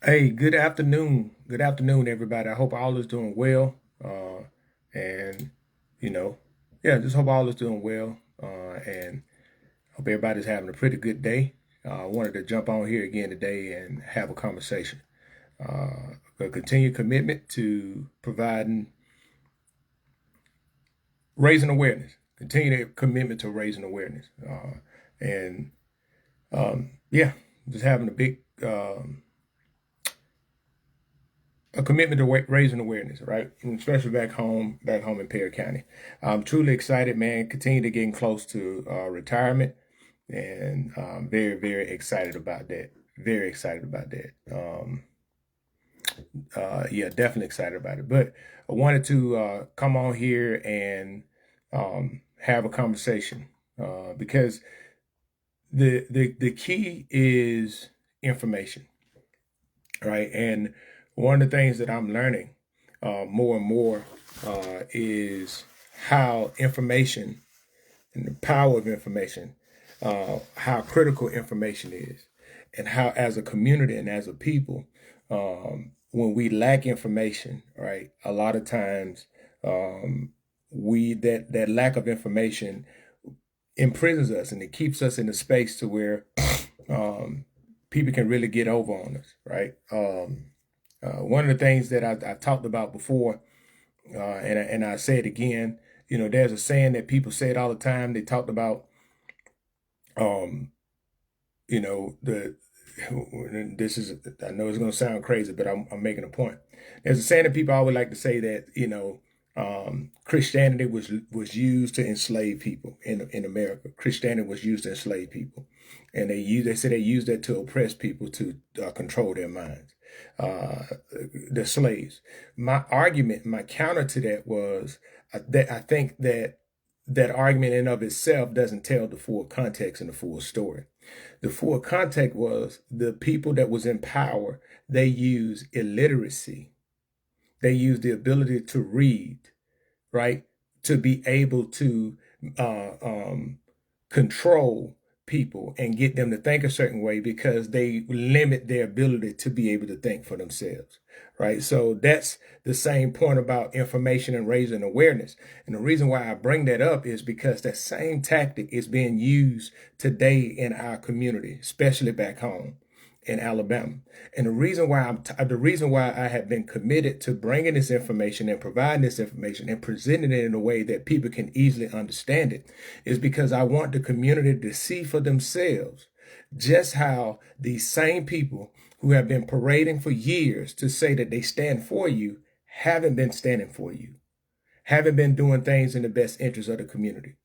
Hey, good afternoon. Good afternoon, everybody. I hope all is doing well. And you know, yeah, just hope all is doing well. And hope everybody's having a pretty good day. I wanted to jump on here again today and have a conversation. A continued commitment to providing, raising awareness. Continued commitment to raising awareness. And yeah, just having a commitment to raising awareness, right? And especially back home in Perry County. I'm truly excited, man. Continue to getting close to retirement, and very, very excited about that. Very excited about that. Yeah, definitely excited about it. But I wanted to come on here and have a conversation because the key is information, right? And one of the things that I'm learning more and more is how information and the power of information, how critical information is, and how, as a community and as a people, when we lack information, right, a lot of times we that lack of information imprisons us and it keeps us in a space to where people can really get over on us, right? One of the things that I've talked about before, and I say it again, there's a saying that people say it all the time. They talked about, um, the this is I know it's going to sound crazy, but I'm making a point. There's a saying that people always like to say that Christianity was used to enslave people in America. Christianity was used to enslave people, and they said they used that to oppress people to control their minds. The slaves. My argument, my counter to that was that I think that that argument in of itself doesn't tell the full context and the full story. The full context was the people that was in power, they used illiteracy. They used the ability to read, right? To be able to control people and get them to think a certain way because they limit their ability to be able to think for themselves, right? So that's the same point about information and raising awareness. And the reason why I bring that up is because that same tactic is being used today in our community, especially back home in Alabama. And the reason why I have been committed to bringing this information and providing this information and presenting it in a way that people can easily understand it is because I want the community to see for themselves just how these same people who have been parading for years to say that they stand for you haven't been standing for you, haven't been doing things in the best interest of the community.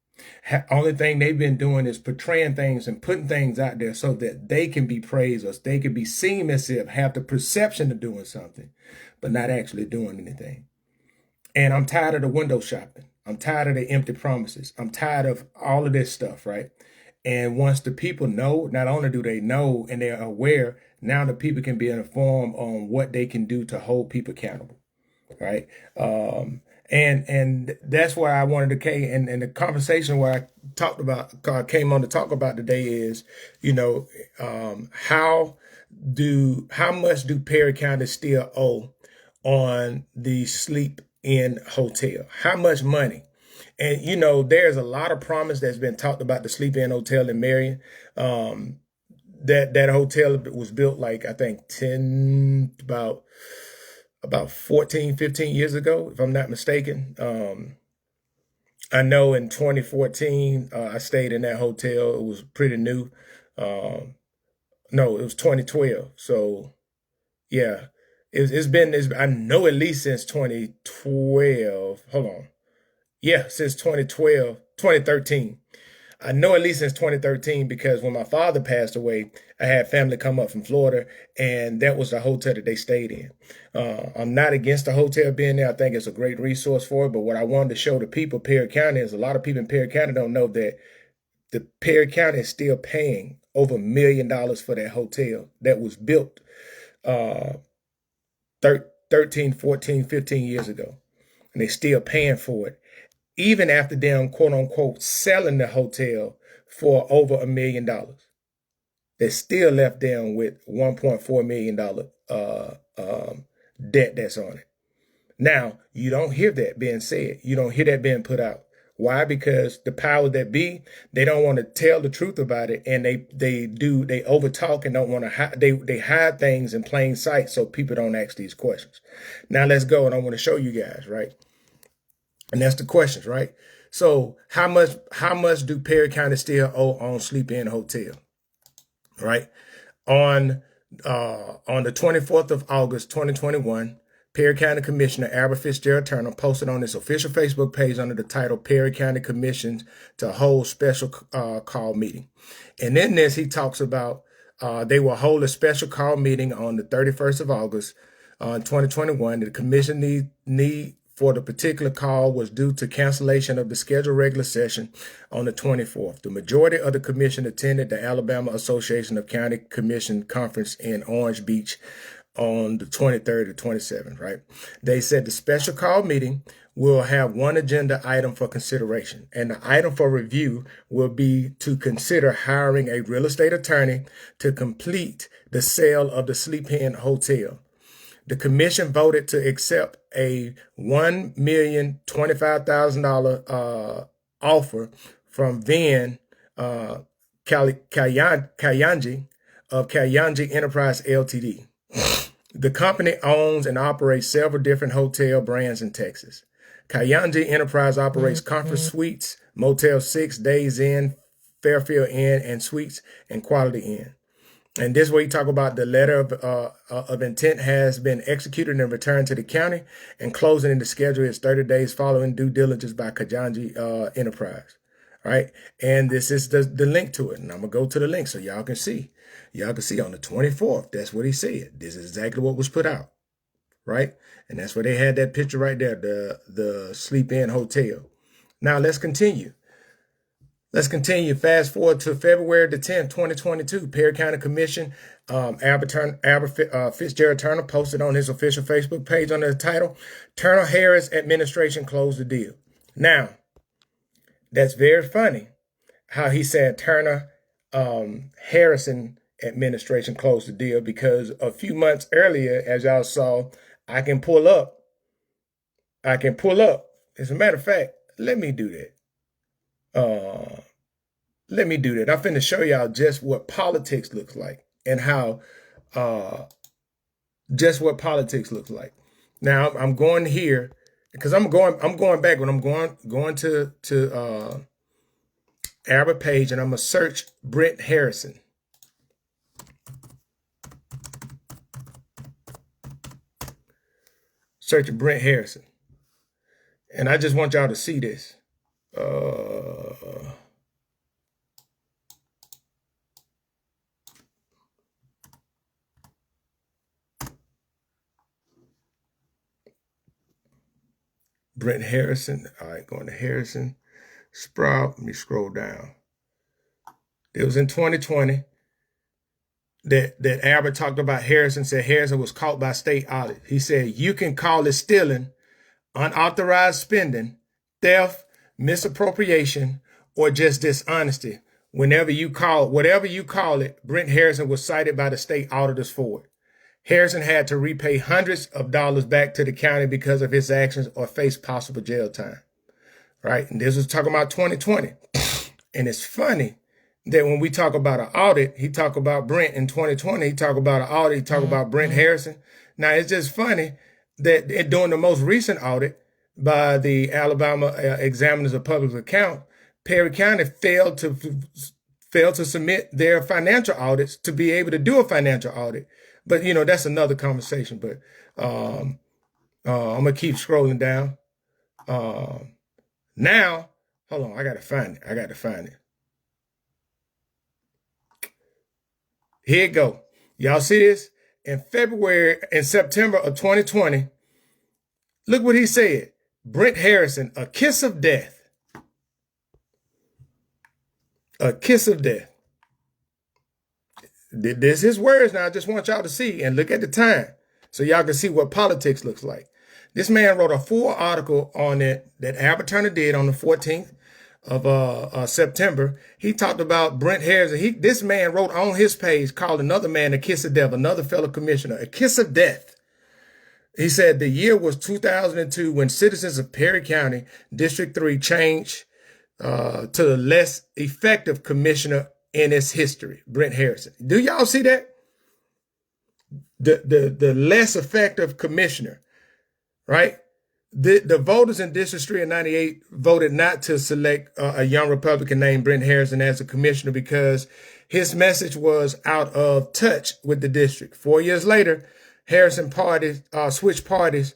Only thing they've been doing is portraying things and putting things out there so that they can be praised or they can be seen as if have the perception of doing something, but not actually doing anything. And I'm tired of the window shopping. I'm tired of the empty promises. I'm tired of all of this stuff, right? And once the people know, not only do they know and they're aware, now the people can be informed on what they can do to hold people accountable, right? And that's why I wanted to and the conversation where I came on to talk about today is, you know, how much do Perry County still owe on the sleep in hotel? How much money? And there's a lot of promise that's been talked about the sleep in hotel in Marion. Um, that hotel was built like I think 10 about 14, 15 years ago, if I'm not mistaken. I know in 2014, I stayed in that hotel. It was pretty new. Um, no, it was 2012. So yeah, I know at least since 2012. Hold on. Yeah, since 2012, 2013. I know at least since 2013 because when my father passed away, I had family come up from Florida, and that was the hotel that they stayed in. I'm not against the hotel being there. I think it's a great resource for it. But what I wanted to show the people of Perry County is a lot of people in Perry County don't know that the Perry County is still paying over $1 million for that hotel that was built uh, 13, 14, 15 years ago. And they're still paying for it even after them quote unquote selling the hotel for over $1 million. that still left them with $1.4 million debt that's on it. Now, you don't hear that being said. You don't hear that being put out. Why? Because the power that be, they don't want to tell the truth about it, and they overtalk and don't want to they hide things in plain sight so people don't ask these questions. Now let's go, and I want to show you guys, right? And that's the questions, right? So how much do Perry County still owe on Sleep Inn Hotel? Right? On the 24th of August, 2021, Perry County Commissioner Albert Fitzgerald Turner posted on his official Facebook page under the title Perry County Commissions to hold special call meeting. And in this, he talks about they will hold a special call meeting on the 31st of August 2021. The commission need for the particular call was due to cancellation of the scheduled regular session on the 24th. The majority of the commission attended the Alabama Association of County Commission Conference in Orange Beach on the 23rd to 27th, right? They said the special call meeting will have one agenda item for consideration, and the item for review will be to consider hiring a real estate attorney to complete the sale of the Sleep Inn Hotel. The commission voted to accept a $1,025,000 offer from Vin Kayanji of Kayanji Enterprise Ltd. The company owns and operates several different hotel brands in Texas. Kayanji Enterprise operates Conference Suites, Motel 6, Days Inn, Fairfield Inn, and Suites, and Quality Inn. And this way, you talk about the letter of intent has been executed and returned to the county, and closing in the schedule is 30 days following due diligence by Kayanji Enterprise. All right. And this is the link to it. And I'm going to go to the link so y'all can see. Y'all can see on the 24th, that's what he said. This is exactly what was put out. Right. And that's where they had that picture right there, the Sleep Inn Hotel. Now let's continue. Let's continue. Fast forward to February the 10th, 2022. Perry County Commission, Albert Fitzgerald Turner posted on his official Facebook page under the title, Turner Harris Administration closed the deal. Now, that's very funny how he said Turner Harrison Administration closed the deal, because a few months earlier, as y'all saw, I can pull up. As a matter of fact, let me do that. I'm finna show y'all just what politics looks like, and how just what politics looks like. Now I'm going here because I'm going back when I'm going to Albert page, and I'm gonna search Brent Harrison. Searching Brent Harrison, and I just want y'all to see this. Brent Harrison. All right, going to Harrison. Sprout. Let me scroll down. It was in 2020 that Albert talked about Harrison, said Harrison was caught by state audit. He said, you can call it stealing, unauthorized spending, theft, misappropriation, or just dishonesty. Whatever you call it, Brent Harrison was cited by the state auditors for it. Harrison had to repay hundreds of dollars back to the county because of his actions, or face possible jail time. Right? And this was talking about 2020. And it's funny that when we talk about an audit, he talk about Brent in 2020. He talk about an audit. He talk about Brent Harrison. Now, it's just funny that during the most recent audit by the Alabama Examiners of Public Account, Perry County failed to submit their financial audits to be able to do a financial audit. But, you know, that's another conversation. But I'm going to keep scrolling down. Now, hold on. I got to find it. Here it go. Y'all see this? In September of 2020, look what he said. Brent Harrison, a kiss of death. A kiss of death. This is his words now. I just want y'all to see and look at the time so y'all can see what politics looks like. This man wrote a full article on it that Albert Turner did on the 14th of September, he talked about Brent Harrison. This man wrote on his page, called another man a kiss of death, another fellow commissioner a kiss of death. He said the year was 2002 when citizens of Perry County District 3 changed to the less effective commissioner in its history, Brent Harrison. Do y'all see that? The less effective commissioner, right? The voters in District 3 in 98 voted not to select a young Republican named Brent Harrison as a commissioner because his message was out of touch with the district. 4 years later, Harrison switched parties,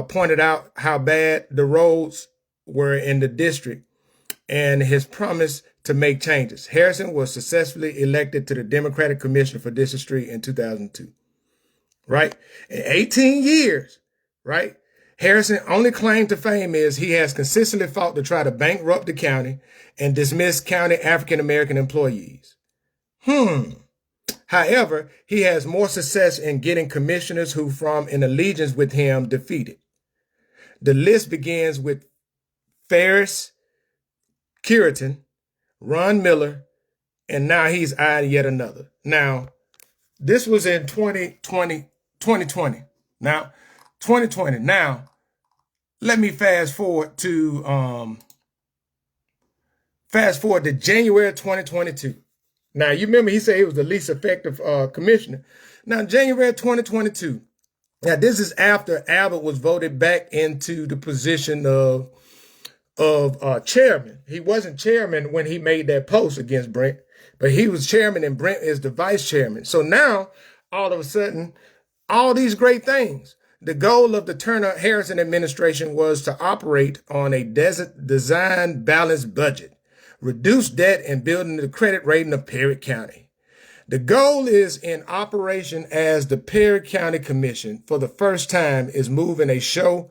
pointed out how bad the roads were in the district and his promise to make changes. Harrison was successfully elected to the Democratic Commissioner for District 3 in 2002, right? In 18 years, right? Harrison' only claim to fame is he has consistently fought to try to bankrupt the county and dismiss county African-American employees. However, he has more success in getting commissioners who form an allegiance with him defeated. The list begins with Ferris Curitan, Ron Miller, and now he's eyeing yet another. Now, this was in 2020. Now, 2020. Now, let me fast forward to January 2022. Now, you remember he said he was the least effective commissioner. Now, January 2022. Now, this is after Abbott was voted back into the position of chairman. He wasn't chairman when he made that post against Brent, but he was chairman and Brent is the vice chairman. So now, all of a sudden, all these great things. The goal of the Turner Harrison administration was to operate on a design balanced budget, reduce debt, and building the credit rating of Perry County. The goal is in operation as the Perry County Commission for the first time is moving to show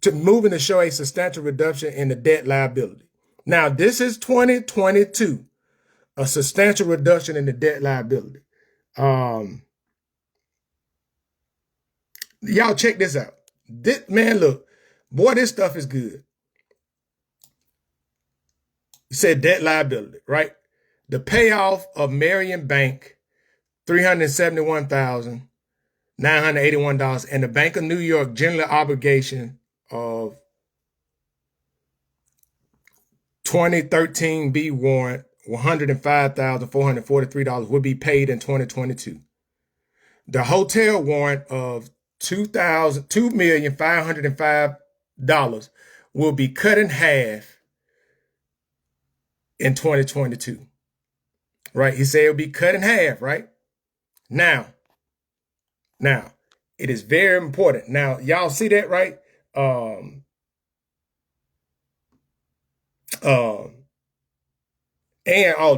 a substantial reduction in the debt liability. Now, this is 2022, a substantial reduction in the debt liability. Y'all check this out. Man, look, boy, this stuff is good. He said debt liability, right? The payoff of Marion Bank, $371,981, and the Bank of New York general obligation of 2013 B warrant, $105,443 will be paid in 2022. The hotel warrant of $2,505 will be cut in half in 2022. Right? He said it'll be cut in half, right? Now, it is very important. Now, y'all see that, right?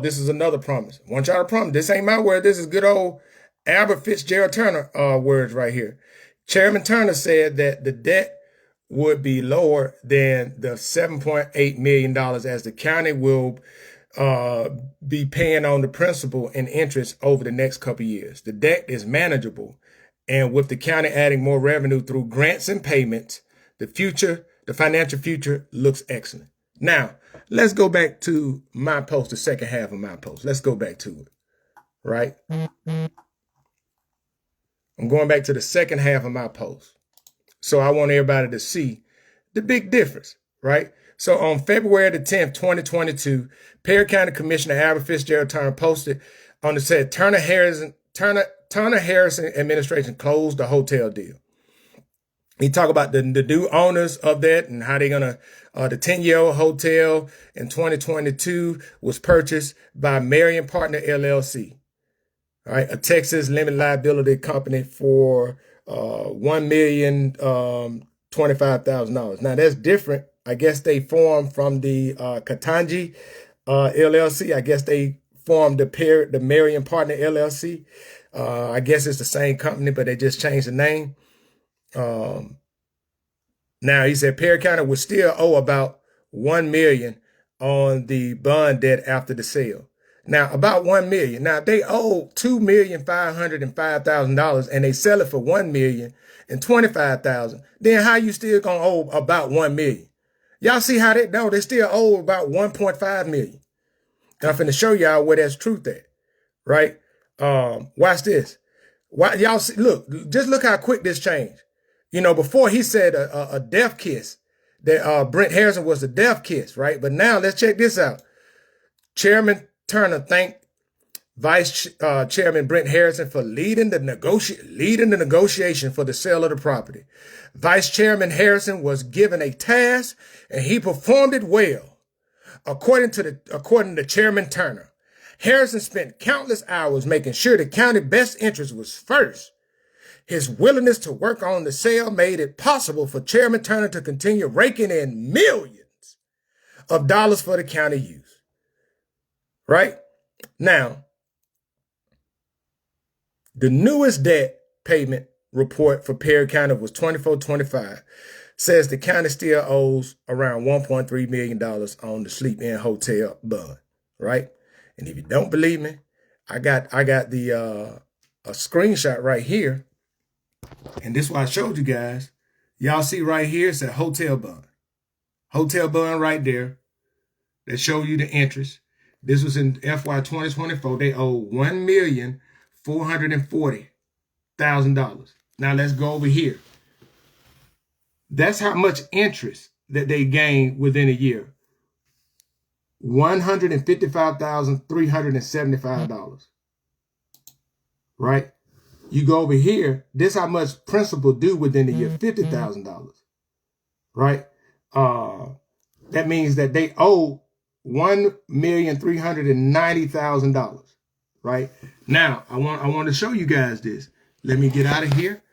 This is another promise. I want y'all to promise. This ain't my word. This is good old Albert Fitzgerald Turner words right here. Chairman Turner said that the debt would be lower than the $7.8 million as the county will be paying on the principal and interest over the next couple of years. The debt is manageable, and with the county adding more revenue through grants and payments, the financial future looks excellent. Now, let's go back to my post, the second half of my post. Let's go back to it, right? I'm going back to the second half of my post. So I want everybody to see the big difference, right? So on February the 10th, 2022, Perry County Commissioner Albert Fitzgerald Turner posted on the said Turner Harrison administration closed the hotel deal. He talked about the new owners of that and how they're going to, the 10-year-old hotel in 2022 was purchased by Marion Partner LLC, right? A Texas limited liability company for $1,025,000. Now that's different. I guess they formed from the Katanji LLC. I guess they formed the Marion Partner LLC. I guess it's the same company, but they just changed the name. Now he said Perry County would still owe about $1 million on the bond debt after the sale. Now about $1 million. Now they owe $2,505,000 and they sell it for $1,025,000. Then how you still gonna owe about $1 million? Y'all see how they, no, they still owe about 1.5 million. And I'm finna show y'all where that's truth at, right? Watch this. Why y'all see, look, just look how quick this changed. You know, before he said a death kiss, that Brent Harrison was a death kiss, right? But now let's check this out. Chairman Turner thanked Vice Chairman Brent Harrison for leading the negotiation for the sale of the property. Vice Chairman Harrison was given a task and he performed it well. According to Chairman Turner, Harrison spent countless hours making sure the county best interest was first. His willingness to work on the sale made it possible for Chairman Turner to continue raking in millions of dollars for the county use. Right? Now, the newest debt payment report for Perry County was 24-25. Says the county still owes around $1.3 million on the Sleep Inn Hotel bond, right? And if you don't believe me, I got the a screenshot right here. And this is what I showed you guys. Y'all see right here, it's a hotel bond. Hotel bond right there. That show you the interest. This was in FY 2024. They owe $1,440,000. Now let's go over here. That's how much interest that they gained within a year. $155,375. Right? You go over here, this how much principal due within a year, $50,000. Right? That means that they owe $1,390,000. Right? Now, I want to show you guys this. Let me get out of here.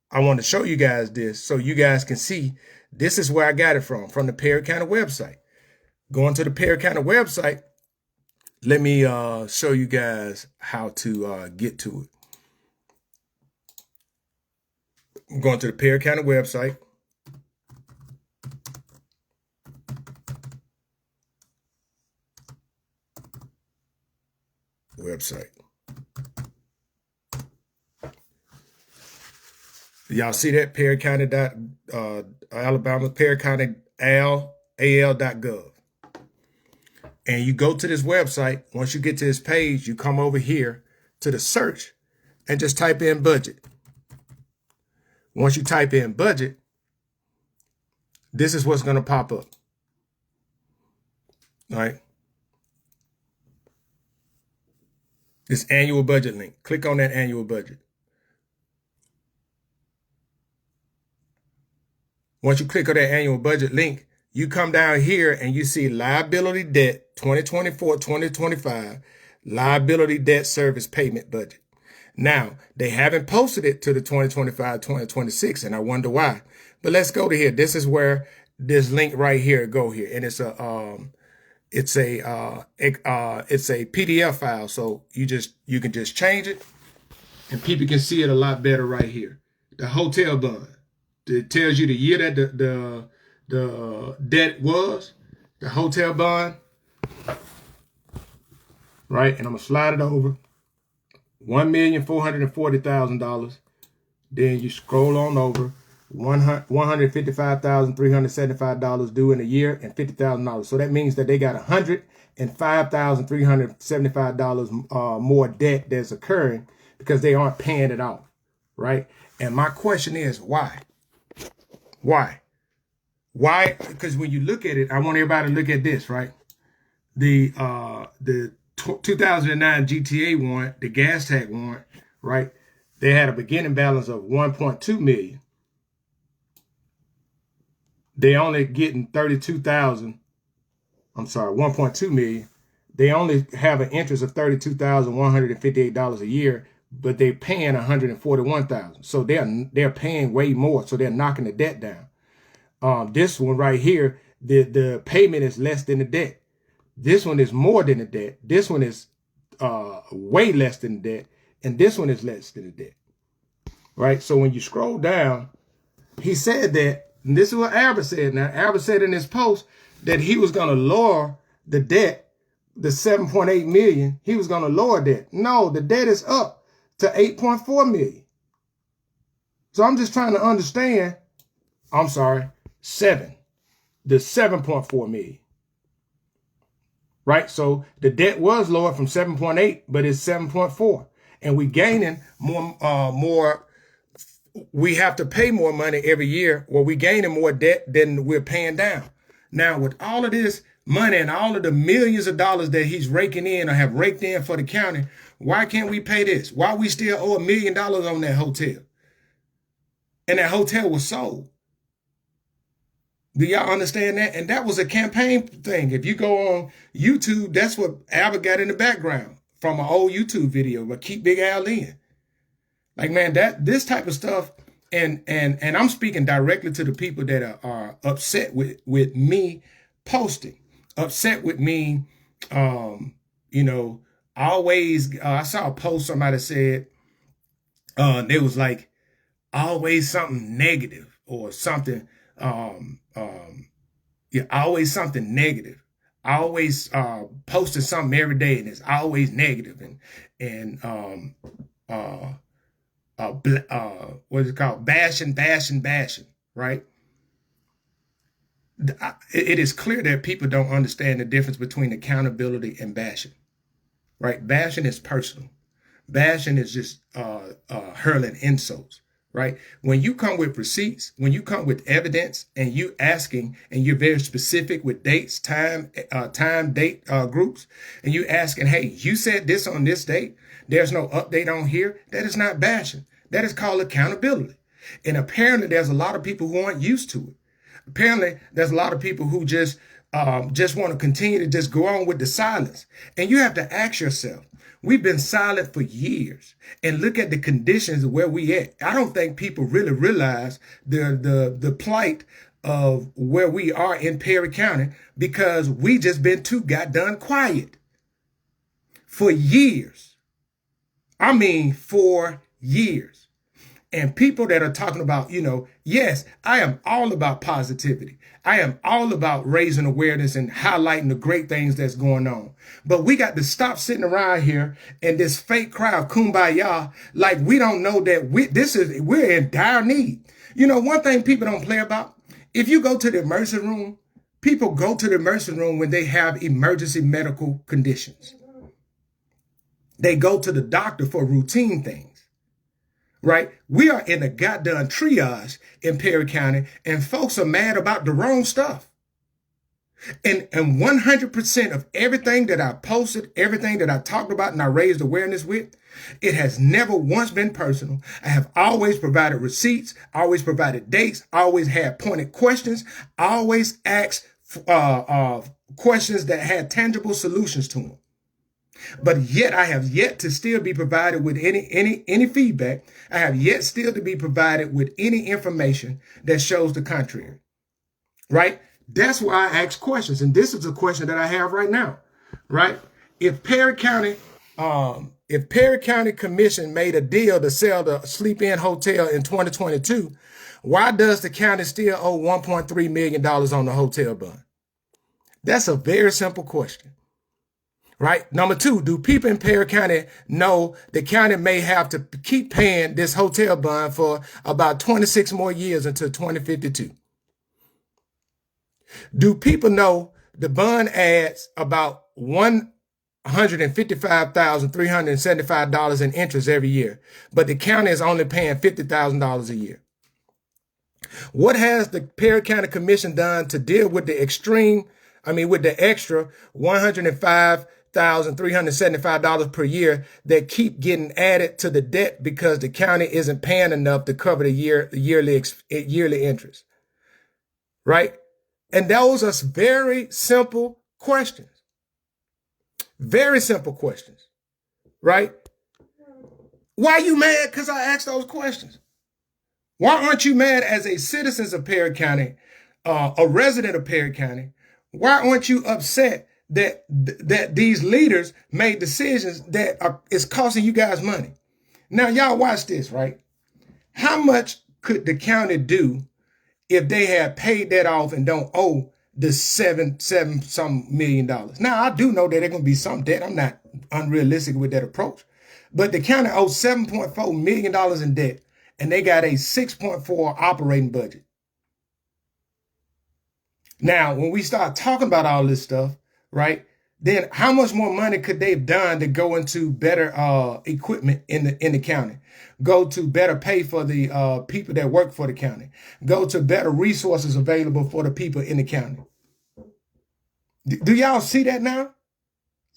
I want to show you guys this so you guys can see this is where I got it from the Perry County website. Going to the Perry County website, let me show you guys how to get to it. I'm going to the Perry County website. Y'all see that? Perry County Alabama, Perry County al.gov. And you go to this website. Once you get to this page, you come over here to the search and just type in budget. Once you type in budget, this is what's going to pop up. All right. This annual budget link. Click on that annual budget. Once you click on that annual budget link, you come down here and you see liability debt 2024-2025, liability debt service payment budget. Now, they haven't posted it to the 2025-2026, and I wonder why. But let's go to here. This is where this link right here go here, and it's a PDF file, so you can just change it, and people can see it a lot better right here. The hotel bond. It tells you the year that the debt was, the hotel bond, right? And I'm gonna slide it over. $1,440,000. Then you scroll on over. $155,375 due in a year and $50,000. So that means that they got $105,375 more debt that's occurring because they aren't paying it off, right? And my question is why? Why? Because when you look at it, I want everybody to look at this, right? The 2009 GTA warrant, the gas tax warrant, right? They had a beginning balance of 1.2 million. They only getting 32,000. I'm sorry, 1.2 million. They only have an interest of $32,158 a year, but they're paying $141,000. So they're paying way more. So they're knocking the debt down. This one right here, the payment is less than the debt. This one is more than the debt. This one is way less than the debt, and this one is less than the debt. Right. So when you scroll down, he said that. And this is what Albert said. Now, Albert said in his post that he was going to lower the debt, the 7.8 million. He was going to lower that. No, the debt is up to 8.4 million. So I'm just trying to understand. I'm sorry, 7. the 7.4 million. Right? So the debt was lower from 7.8, but it's 7.4. And we gaining more, we have to pay more money every year, or we gaining more debt than we're paying down. Now, with all of this money and all of the millions of dollars that he's raking in or have raked in for the county, why can't we pay this? Why we still owe $1 million on that hotel? And that hotel was sold. Do y'all understand that? And that was a campaign thing. If you go on YouTube, that's what Albert got in the background from an old YouTube video, but keep Big Al in. Like, man, this type of stuff, and I'm speaking directly to the people that are upset with me posting, upset with me. You know, always, I saw a post somebody said, there was like always something negative or something, yeah, always something negative. I always posting something every day, and it's always negative, and what is it called? Bashing, right? It is clear that people don't understand the difference between accountability and bashing, right? Bashing is personal. Bashing is just hurling insults, right? When you come with receipts, when you come with evidence, and you asking, and you're very specific with dates, time, date groups, and you asking, hey, you said this on this date, there's no update on here, that is not bashing. That is called accountability. And apparently there's a lot of people who aren't used to it. Apparently there's a lot of people who just want to continue to just go on with the silence. And you have to ask yourself, we've been silent for years, and look at the conditions where we at. I don't think people really realize the plight of where we are in Perry County, because we just been too goddamn quiet for years. I mean, for years. And people that are talking about, you know, yes, I am all about positivity. I am all about raising awareness and highlighting the great things that's going on. But we got to stop sitting around here in this fake cry of kumbaya, like we don't know that we're in dire need. You know, one thing people don't play about, if you go to the emergency room, people go to the emergency room when they have emergency medical conditions. They go to the doctor for routine things, right? We are in a goddamn triage in Perry County, and folks are mad about the wrong stuff. And 100% of everything that I posted, everything that I talked about and I raised awareness with, it has never once been personal. I have always provided receipts, always provided dates, always had pointed questions, always asked questions that had tangible solutions to them. But yet I have yet to still be provided with any feedback. I have yet still to be provided with any information that shows the contrary, right? That's why I ask questions. And this is a question that I have right now, right? If Perry County Commission made a deal to sell the Sleep Inn Hotel in 2022, why does the county still owe $1.3 million on the hotel bond? That's a very simple question. Right? Number two, do people in Perry County know the county may have to keep paying this hotel bond for about 26 more years until 2052? Do people know the bond adds about $155,375 in interest every year, but the county is only paying $50,000 a year? What has the Perry County Commission done to deal with the extra $105,375 per year that keep getting added to the debt because the county isn't paying enough to cover the yearly interest, right? And those are very simple questions. Very simple questions, right? Why are you mad? Because I asked those questions. Why aren't you mad as a citizen of Perry County, a resident of Perry County? Why aren't you upset that these leaders made decisions that is costing you guys money? Now, y'all watch this, right? How much could the county do if they had paid that off and don't owe the seven some million dollars? Now, I do know that there's going to be some debt. I'm not unrealistic with that approach. But the county owes $7.4 million in debt, and they got a 6.4 operating budget. Now, when we start talking about all this stuff, right, then how much more money could they have done to go into better equipment in the county, go to better pay for the people that work for the county, go to better resources available for the people in the county? Do y'all see that now?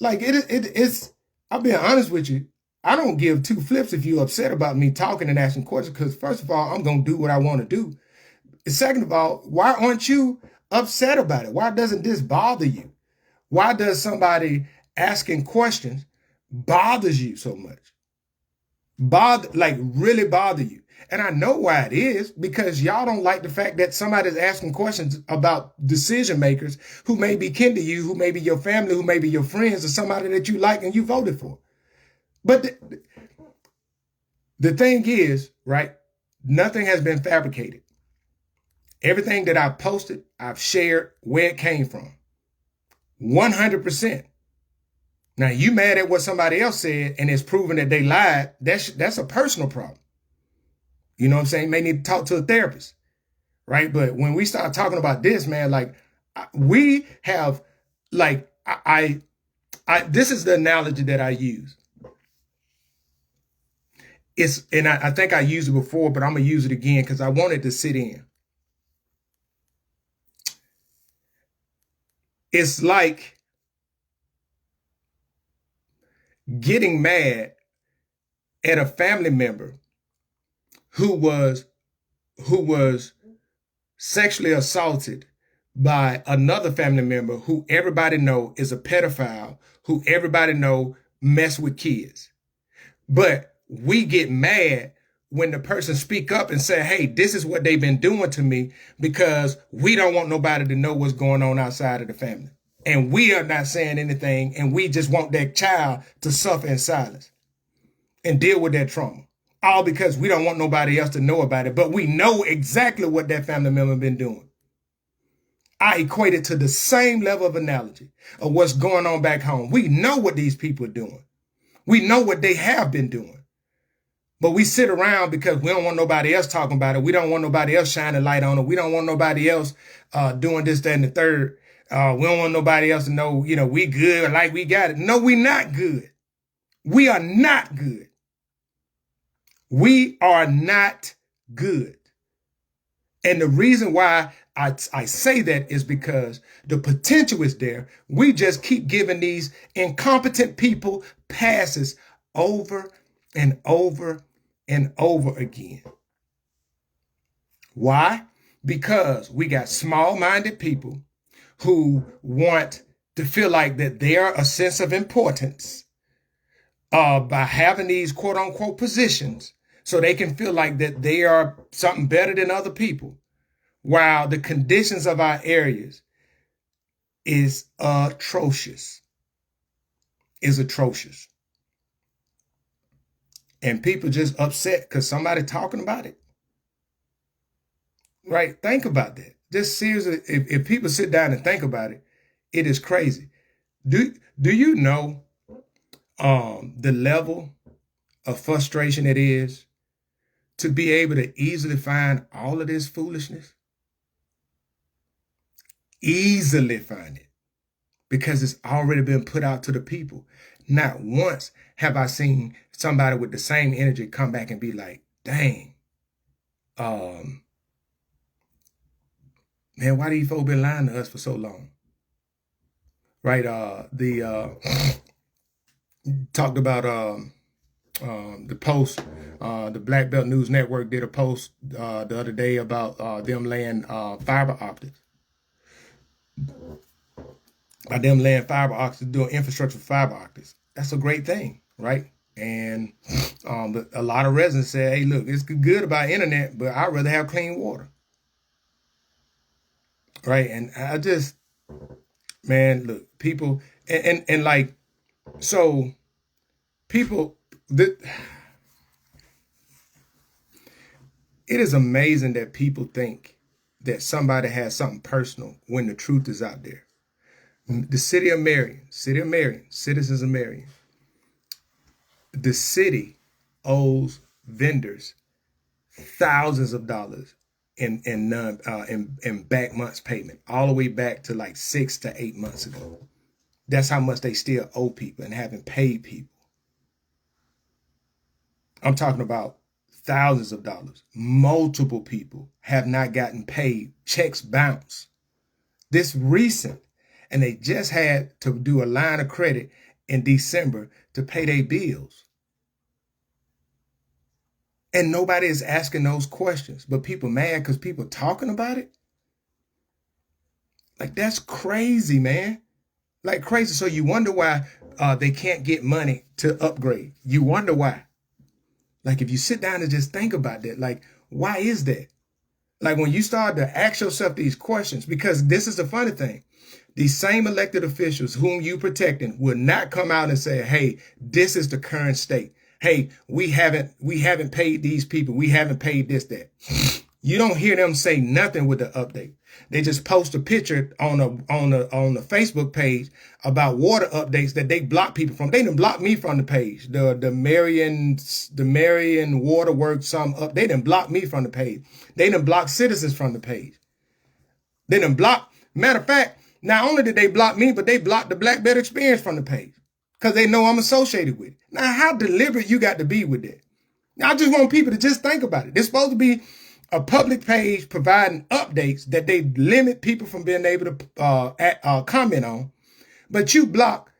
Like it's. I'll be honest with you. I don't give two flips if you're upset about me talking and asking questions, because first of all, I'm gonna do what I want to do. Second of all, why aren't you upset about it? Why doesn't this bother you? Why does somebody asking questions bothers you so much? Like really bother you? And I know why it is, because y'all don't like the fact that somebody's asking questions about decision makers who may be kin to you, who may be your family, who may be your friends, or somebody that you like and you voted for. But the thing is, right, nothing has been fabricated. Everything that I've posted, I've shared where it came from. 100%. Now, you mad at what somebody else said and it's proven that they lied, that's a personal problem. You know what I'm saying? You may need to talk to a therapist, right? But when we start talking about this, man, like we have, like, this is the analogy that I use. And I think I used it before, but I'm going to use it again because I want it to sit in. It's like getting mad at a family member who was sexually assaulted by another family member who everybody know is a pedophile, who everybody know mess with kids. But we get mad when the person speak up and say, hey, this is what they've been doing to me, because we don't want nobody to know what's going on outside of the family. And we are not saying anything, and we just want that child to suffer in silence and deal with that trauma. All because we don't want nobody else to know about it, but we know exactly what that family member been doing. I equate it to the same level of analogy of what's going on back home. We know what these people are doing. We know what they have been doing. But we sit around because we don't want nobody else talking about it. We don't want nobody else shining light on it. We don't want nobody else doing this, that, and the third. We don't want nobody else to know, we good or like we got it. No, we not good. We are not good. We are not good. And the reason why I say that is because the potential is there. We just keep giving these incompetent people passes over and over and over again. Why? Because we got small-minded people who want to feel like that they are a sense of importance by having these quote-unquote positions, so they can feel like that they are something better than other people, while the conditions of our areas is atrocious. And people just upset because somebody talking about it. Right? Think about that. Just seriously, if people sit down and think about it, it is crazy. Do you know the level of frustration it is to be able to easily find all of this foolishness? Easily find it, because it's already been put out to the people. Not once have I seen somebody with the same energy come back and be like, dang, man, why these folks been lying to us for so long? Right? Talked about the post, the Black Belt News Network did a post the other day about them laying fiber optics. By them laying fiber optics, doing infrastructure for fiber optics. That's a great thing, right? And a lot of residents say, hey, look, it's good about internet, but I'd rather have clean water. Right? And I just, man, look, people, and like, so people, it is amazing that people think that somebody has something personal when the truth is out there. The city of Marion, citizens of Marion, the city owes vendors thousands of dollars in back months payment, all the way back to like 6 to 8 months ago. That's how much they still owe people and haven't paid people. I'm talking about thousands of dollars. Multiple people have not gotten paid. Checks bounce. This recent, and they just had to do a line of credit in December to pay their bills. And nobody is asking those questions, but people mad because people talking about it. Like, that's crazy, man. Like, crazy. So you wonder why they can't get money to upgrade. You wonder why. Like, if you sit down and just think about that, like, why is that? Like, when you start to ask yourself these questions, because this is the funny thing. These same elected officials whom you protecting will not come out and say, hey, this is the current state. Hey, we haven't paid these people. We haven't paid this, that. You don't hear them say nothing with the update. They just post a picture on the Facebook page about water updates that they block people from. They done blocked me from the page. The Marion Waterworks they done blocked me from the page. They done blocked citizens from the page. They done blocked. Matter of fact, not only did they block me, but they blocked the Black Better Experience from the page because they know I'm associated with it. Now, how deliberate you got to be with that? Now, I just want people to just think about it. It's supposed to be a public page providing updates that they limit people from being able to comment on, but you block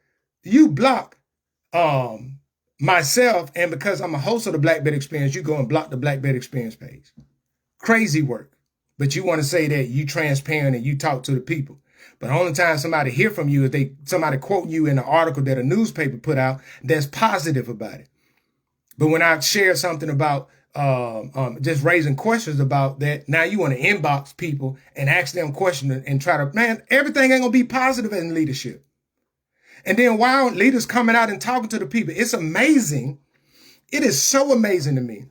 myself, and because I'm a host of the Black Better Experience, you go and block the Black Better Experience page. Crazy work. But you want to say that you transparent and you talk to the people. But the only time somebody hear from you is somebody quote you in an article that a newspaper put out that's positive about it. But when I share something about just raising questions about that, now you want to inbox people and ask them questions and try to, man, everything ain't gonna be positive in leadership. And then why aren't leaders coming out and talking to the people? It's amazing. It is so amazing to me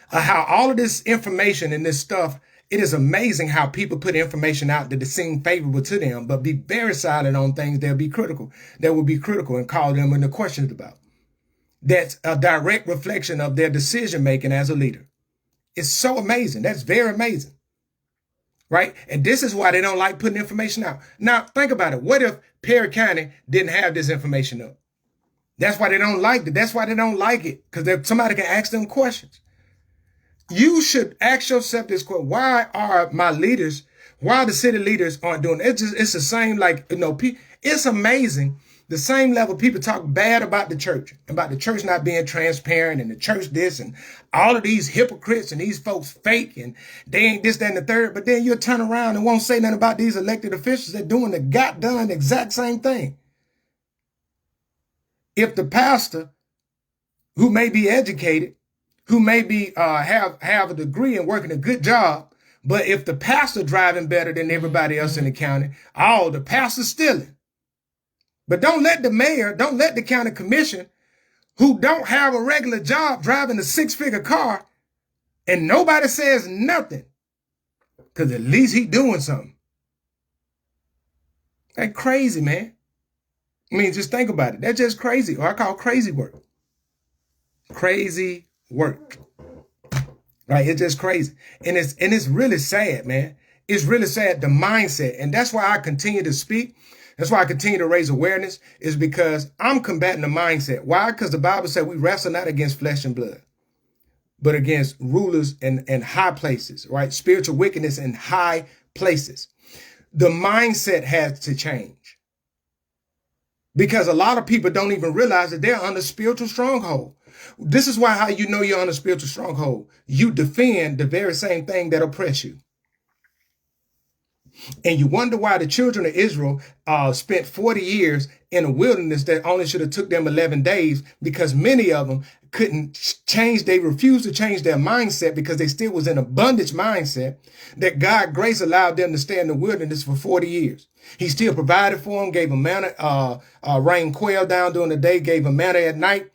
how all of this information and this stuff, it is amazing how people put information out that seem favorable to them, but be very silent on things that will be critical and call them into questions about. That's a direct reflection of their decision making as a leader. It's so amazing. That's very amazing. Right? And this is why they don't like putting information out. Now, think about it. What if Perry County didn't have this information up? That's why they don't like it. That's why they don't like it, because somebody can ask them questions. You should ask yourself this question: why are the city leaders aren't doing it? It's the same, like, it's amazing. The same level people talk bad about the church not being transparent, and the church this, and all of these hypocrites and these folks fake, and they ain't this, that, and the third. But then you'll turn around and won't say nothing about these elected officials that doing the goddamn exact same thing. If the pastor, who may be educated, who may be have a degree and working a good job, but if the pastor driving better than everybody else in the county, the pastor's stealing. But don't let the county commission, who don't have a regular job, driving a 6-figure car, and nobody says nothing, because at least he doing something. That's crazy, man. I mean, just think about it. That's just crazy, or I call crazy work. Crazy work. Right? It's just crazy. And it's really sad, man. It's really sad, the mindset. And that's why I continue to speak. That's why I continue to raise awareness, is because I'm combating the mindset. Why? Because the Bible said we wrestle not against flesh and blood, but against rulers and high places, right? Spiritual wickedness in high places. The mindset has to change, because a lot of people don't even realize that they're under spiritual stronghold. This is why how you know you're under spiritual stronghold. You defend the very same thing that oppress you. And you wonder why the children of Israel spent 40 years in a wilderness that only should have took them 11 days, because many of them couldn't change. They refused to change their mindset because they still was in a bondage mindset, that God grace allowed them to stay in the wilderness for 40 years. He still provided for them, gave them manna, rain quail down during the day, gave them manna at night,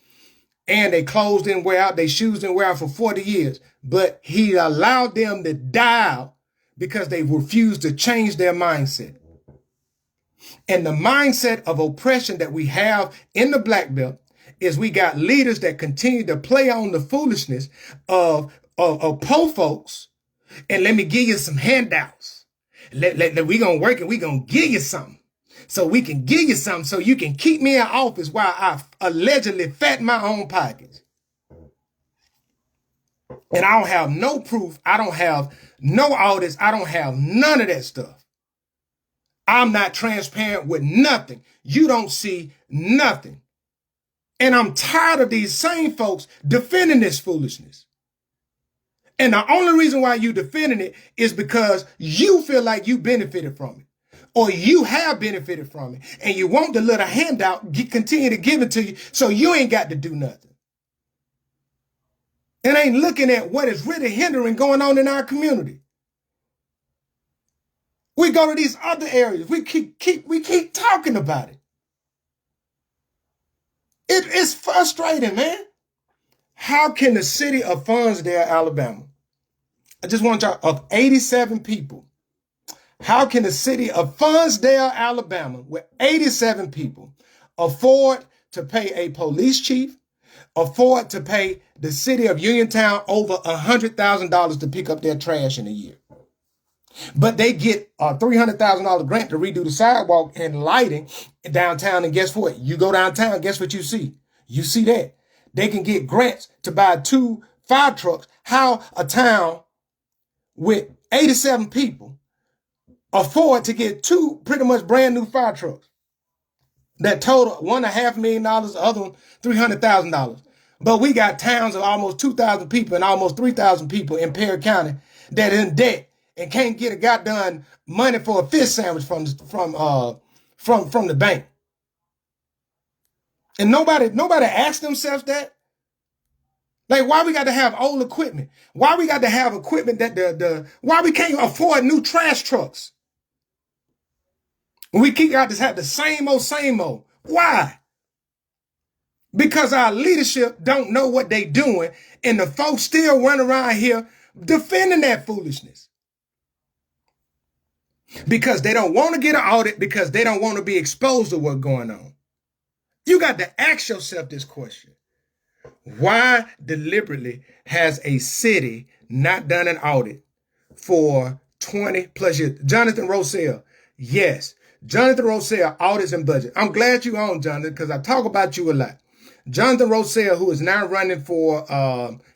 and they clothes didn't wear out, their shoes didn't wear out for 40 years. But he allowed them to die out because they refused to change their mindset. And the mindset of oppression that we have in the Black Belt is we got leaders that continue to play on the foolishness of poor folks and let me give you some handouts. We gonna work and we gonna give you something. So we can give you something so you can keep me in office while I allegedly fatten my own pockets. And I don't have no proof. I don't have no audits. I don't have none of that stuff. I'm not transparent with nothing. You don't see nothing. And I'm tired of these same folks defending this foolishness. And the only reason why you defending it is because you feel like you benefited from it. Or you have benefited from it. And you want the little handout, continue to give it to you so you ain't got to do nothing. And ain't looking at what is really hindering going on in our community. We go to these other areas. We keep talking about it. It is frustrating, man. How can the city of Farnsdale, Alabama, I just want y'all, of 87 people, how can the city of Farnsdale, Alabama, with 87 people, afford to pay a police chief, afford to pay the city of Uniontown over $100,000 to pick up their trash in a year? But they get a $300,000 grant to redo the sidewalk and lighting downtown. And guess what? You go downtown, guess what you see? You see that. They can get grants to buy 2 fire trucks. How a town with 87 people afford to get 2 pretty much brand new fire trucks that total $1.5 million, the other one $300,000. But we got towns of almost 2,000 people and almost 3,000 people in Perry County that are in debt and can't get a goddamn money for a fish sandwich from the bank. And nobody asked themselves that. Like, why we got to have old equipment? Why we got to have equipment that why we can't afford new trash trucks? We keep got to have the same old. Why? Because our leadership don't know what they doing, and the folks still run around here defending that foolishness. Because they don't want to get an audit, because they don't want to be exposed to what's going on. You got to ask yourself this question. Why deliberately has a city not done an audit for 20 plus years? Jonathan Rossell, yes. Jonathan Rossell, audits and budget. I'm glad you on, Jonathan, because I talk about you a lot. Jonathan Rossell, who is now running for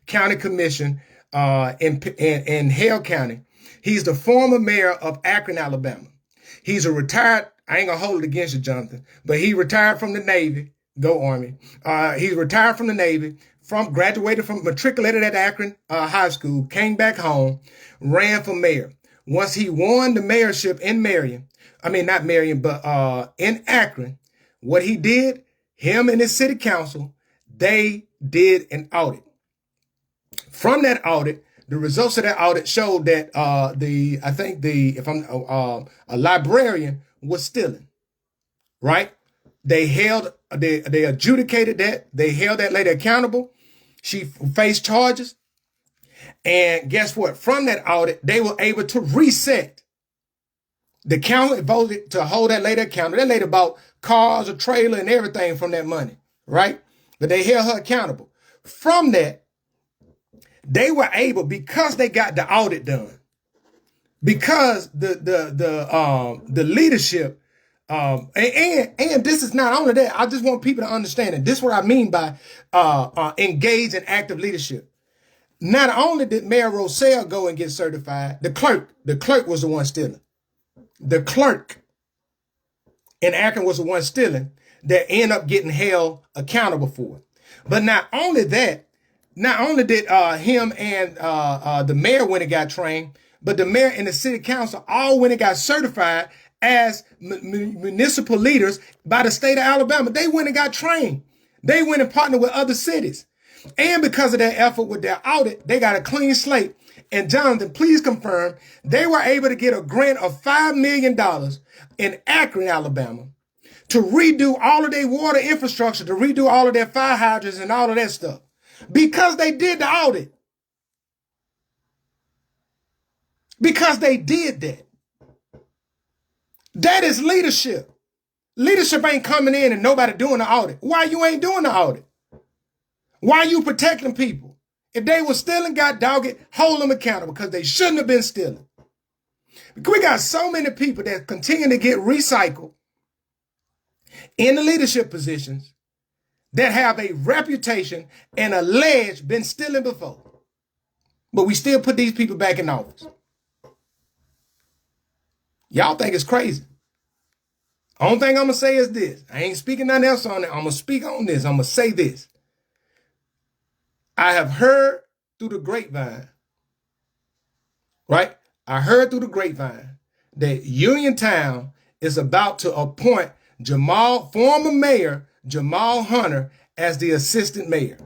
county commission in Hale County. He's the former mayor of Akron, Alabama. He's a retired, I ain't gonna hold it against you, Jonathan, but he retired from the Navy. Go Army. He's retired from the Navy, matriculated at Akron High School, came back home, ran for mayor. Once he won the mayorship in in Akron, what he did, him and his city council, they did an audit. From that audit, the results of that audit showed that a librarian was stealing, right? They adjudicated that. They held that lady accountable. She faced charges. And guess what? From that audit, they were able to reset. The council voted to hold that lady accountable. That lady bought cars, a trailer, and everything from that money, right? But they held her accountable. From that, they were able, because they got the audit done, because the leadership, and this is not only that. I just want people to understand it. This is what I mean by engaged and active leadership. Not only did Mayor Rossell go and get certified, the clerk was the one stealing. The clerk in Akron was the one stealing that ended up getting held accountable for it. But not only that, not only did him and the mayor when it got trained, but the mayor and the city council all when it got certified as municipal leaders by the state of Alabama. They went and got trained. They went and partnered with other cities. And because of their effort with their audit, they got a clean slate. And Jonathan, please confirm, they were able to get a grant of $5 million in Akron, Alabama, to redo all of their water infrastructure, to redo all of their fire hydrants and all of that stuff. Because they did the audit. Because they did that. That is leadership. Leadership ain't coming in and nobody doing the audit. Why you ain't doing the audit? Why you protecting people? If they were stealing, God dog it, hold them accountable because they shouldn't have been stealing. Because we got so many people that continue to get recycled in the leadership positions that have a reputation and alleged been stealing before. But we still put these people back in office. Y'all think it's crazy. Only thing I'm going to say is this. I ain't speaking nothing else on it. I'm going to speak on this. I'm going to say this. I have heard through the grapevine, right? I heard through the grapevine that Uniontown is about to appoint former mayor Jamal Hunter as the assistant mayor.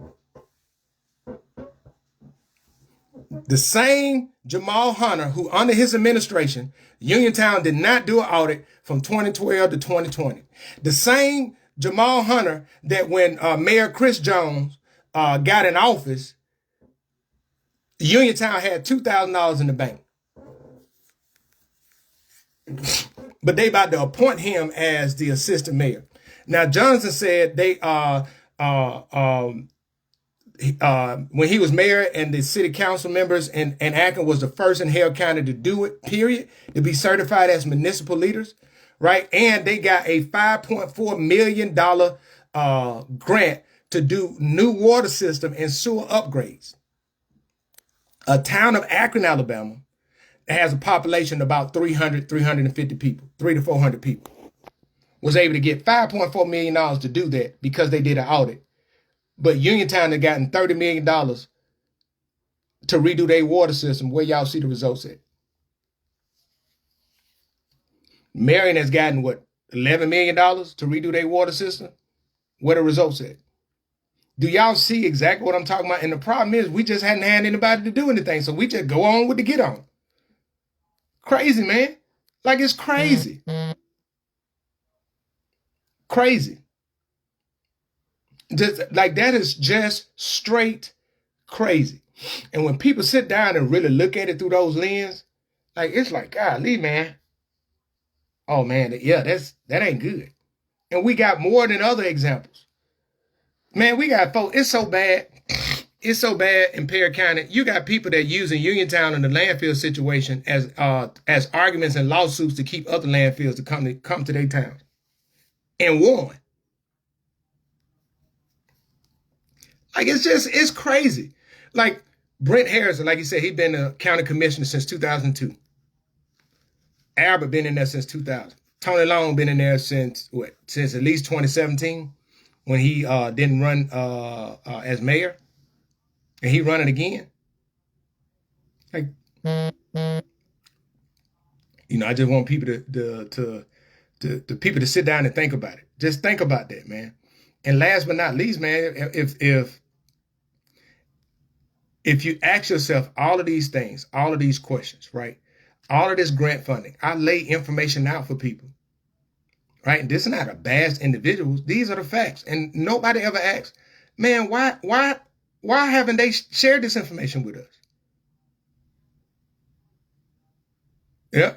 The same Jamal Hunter who under his administration, Uniontown did not do an audit from 2012 to 2020. The same Jamal Hunter that when Mayor Chris Jones got in office, Uniontown had $2,000 in the bank. But they about to appoint him as the assistant mayor. Now, Johnson said they when he was mayor and the city council members and Akron was the first in Hale County to do it, period, to be certified as municipal leaders, right? And they got a $5.4 million grant to do new water system and sewer upgrades. A town of Akron, Alabama, that has a population of about 350 people, 300 to 400 people, was able to get $5.4 million to do that because they did an audit. But Uniontown had gotten $30 million to redo their water system. Where y'all see the results at? Marion has gotten, what, $11 million to redo their water system? Where the results at? Do y'all see exactly what I'm talking about? And the problem is we just hadn't had anybody to do anything. So we just go on with the get on. Crazy, man. Like, it's crazy. Crazy. Just like, that is just straight crazy. And when people sit down and really look at it through those lenses, like, it's like, golly, man. Oh, man, yeah, that ain't good. And we got more than other examples. Man, we got folks, it's so bad. It's so bad in Perry County. You got people that using Uniontown and the landfill situation as arguments and lawsuits to keep other landfills to come to their town. And won. Like, it's crazy. Like, Brent Harrison, like you said, he's been a county commissioner since 2002. Albert been in there since 2000. Tony Long been in there since at least 2017 when he didn't run as mayor. And he running again. Like, you know, I just want people to people to sit down and think about it. Just think about that, man. And last but not least, man, if you ask yourself all of these things, all of these questions, right? All of this grant funding, I lay information out for people, right? And this is not a bash individuals. These are the facts. And nobody ever asks, man, why haven't they shared this information with us? Yeah.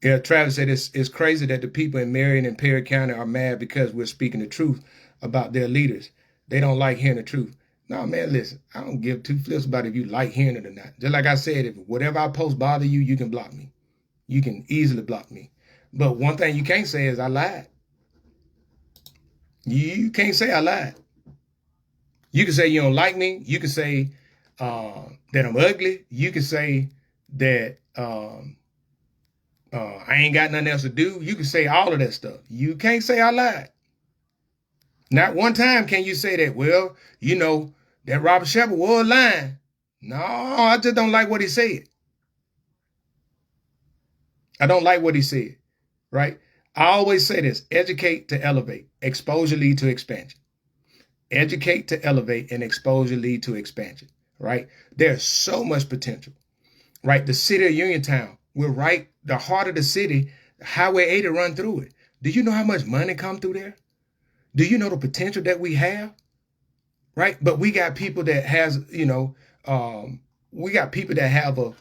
Yeah, Travis said it's crazy that the people in Marion and Perry County are mad because we're speaking the truth about their leaders. They don't like hearing the truth. No, man, listen, I don't give two flips about if you like hearing it or not. Just like I said, if whatever I post bother you, you can block me. You can easily block me. But one thing you can't say is I lied. You can't say I lied. You can say you don't like me. You can say that I'm ugly. You can say that I ain't got nothing else to do. You can say all of that stuff. You can't say I lied. Not one time can you say that, well, you know, that Robert Shepard was lying. No, I just don't like what he said. I don't like what he said, right? I always say this, educate to elevate, exposure lead to expansion. Educate to elevate and exposure lead to expansion, right? There's so much potential, right? The city of Uniontown, we're right, the heart of the city, Highway 80 run through it. Do you know how much money come through there? Do you know the potential that we have? Right? But we got people that has, you know, we got people that have a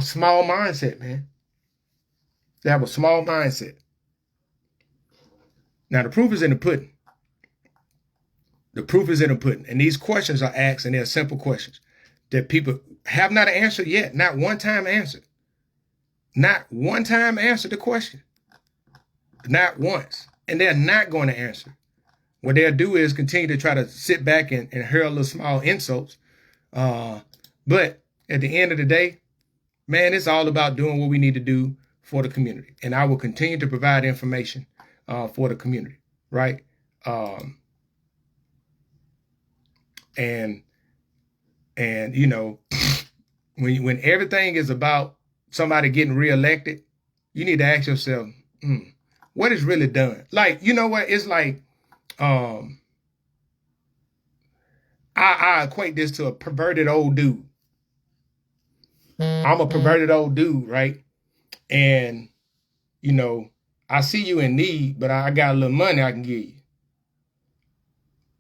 small mindset, man. They have a small mindset. Now, the proof is in the pudding. The proof is in the pudding. And these questions are asked, and they're simple questions that people have not answered yet. Not one time answered. Not one time answered the question. Not once. And they're not going to answer. What they'll do is continue to try to sit back and hurl little small insults. But at the end of the day, man, it's all about doing what we need to do for the community. And I will continue to provide information for the community, right? And you know, when everything is about somebody getting reelected, you need to ask yourself, what is really done? Like, you know what? It's like, I equate this to a perverted old dude. I'm a perverted old dude, right? And, you know, I see you in need, but I got a little money I can give you.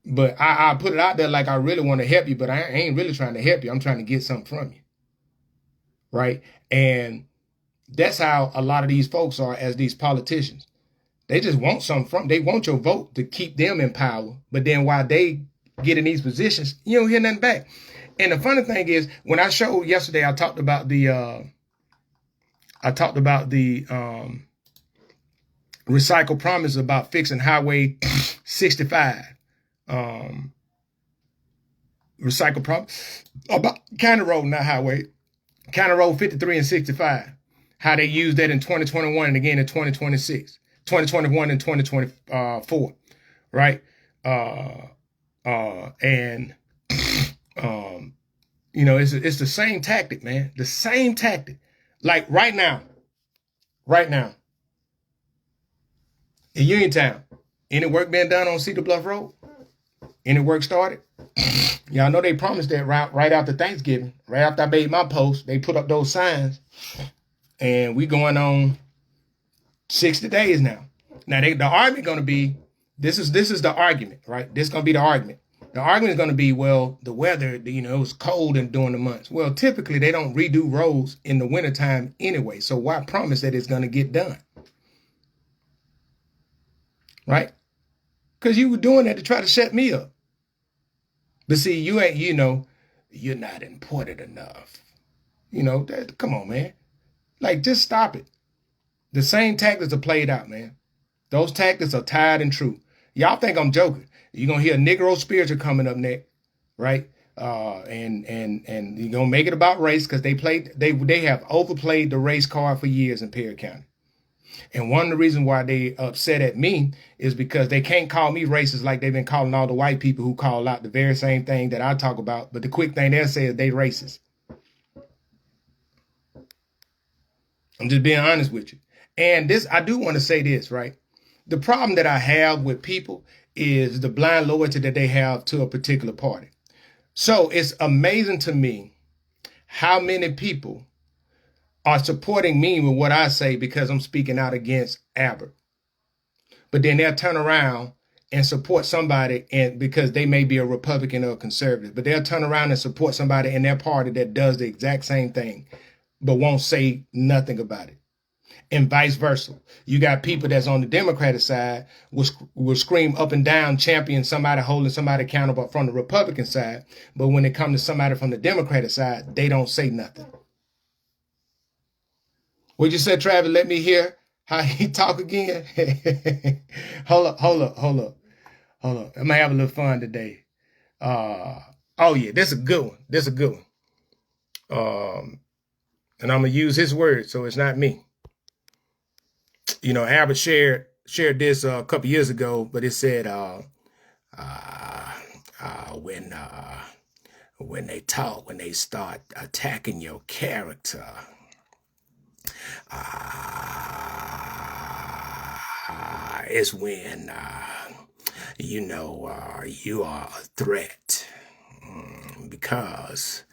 But I put it out there like I really want to help you, but I ain't really trying to help you. I'm trying to get something from you, right? And that's how a lot of these folks are as these politicians. They just want something they want your vote to keep them in power. But then while they get in these positions, you don't hear nothing back. And the funny thing is, when I showed yesterday, I talked about the recycle promise about fixing Highway 65. Recycle promise about County Road, not Highway. County Road 53 and 65. How they use that in 2021 and again in 2026. 2021 and 2024, right? You know, it's the same tactic, man. The same tactic. Like right now, in Uniontown, any work being done on Cedar Bluff Road? Any work started? Y'all know they promised that right after Thanksgiving, right after I made my post, they put up those signs, and we going on 60 days now. Now the argument going to be, this is the argument, right? This is going to be the argument. The argument is going to be, well, the weather, you know, it was cold during the months. Well, typically they don't redo roads in the wintertime anyway. So why promise that it's going to get done? Right? Because you were doing that to try to shut me up. But see, you ain't, you know, you're not important enough. You know, come on, man. Like, just stop it. The same tactics are played out, man. Those tactics are tried and true. Y'all think I'm joking. You're going to hear Negro Spiritual coming up next, right? And you're going to make it about race because they have overplayed the race card for years in Perry County. And one of the reasons why they upset at me is because they can't call me racist like they've been calling all the white people who call out the very same thing that I talk about. But the quick thing they'll say is they racist. I'm just being honest with you. And this, I do want to say this, right? The problem that I have with people is the blind loyalty that they have to a particular party. So it's amazing to me how many people are supporting me with what I say because I'm speaking out against Albert. But then they'll turn around and support somebody and because they may be a Republican or a conservative, but they'll turn around and support somebody in their party that does the exact same thing, but won't say nothing about it. And vice versa. You got people that's on the Democratic side will scream up and down, champion somebody holding somebody accountable from the Republican side. But when it comes to somebody from the Democratic side, they don't say nothing. What you said, Travis? Let me hear how he talk again. Hold up. I'm gonna have a little fun today. Oh yeah, this is a good one. And I'm gonna use his words, so it's not me. You know, Albert shared this a couple years ago, but it said when they talk, when they start attacking your character, is when you know you are a threat because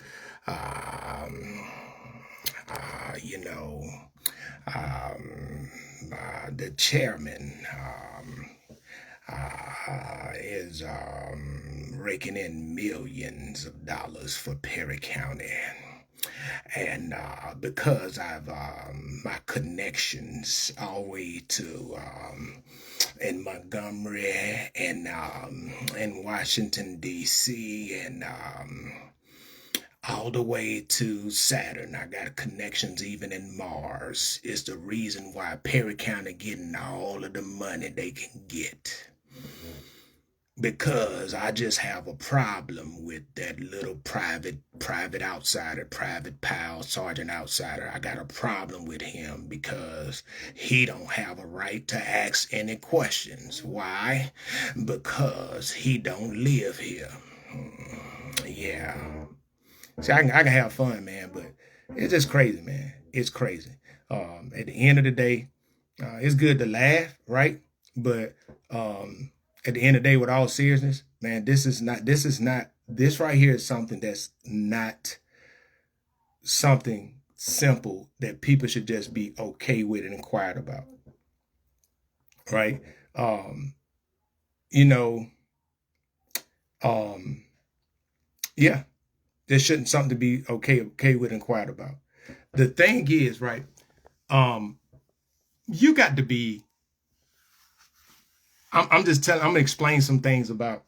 you know. The chairman is raking in millions of dollars for Perry County. And because I've my connections all the way to in Montgomery and in Washington D.C. and all the way to Saturn. I got connections even in Mars. Is the reason why Perry County getting all of the money they can get. Because I just have a problem with that little private outsider, private pal, sergeant outsider. I got a problem with him because he don't have a right to ask any questions. Why? Because he don't live here. Yeah. See, I can have fun, man, but it's just crazy, man. It's crazy. At the end of the day, it's good to laugh, right? But at the end of the day, with all seriousness, man, this right here is something that's not something simple that people should just be okay with and inquired about, right? You know, yeah, there shouldn't something to be okay with and inquired about. The thing is, right? You got to be. I'm gonna explain some things about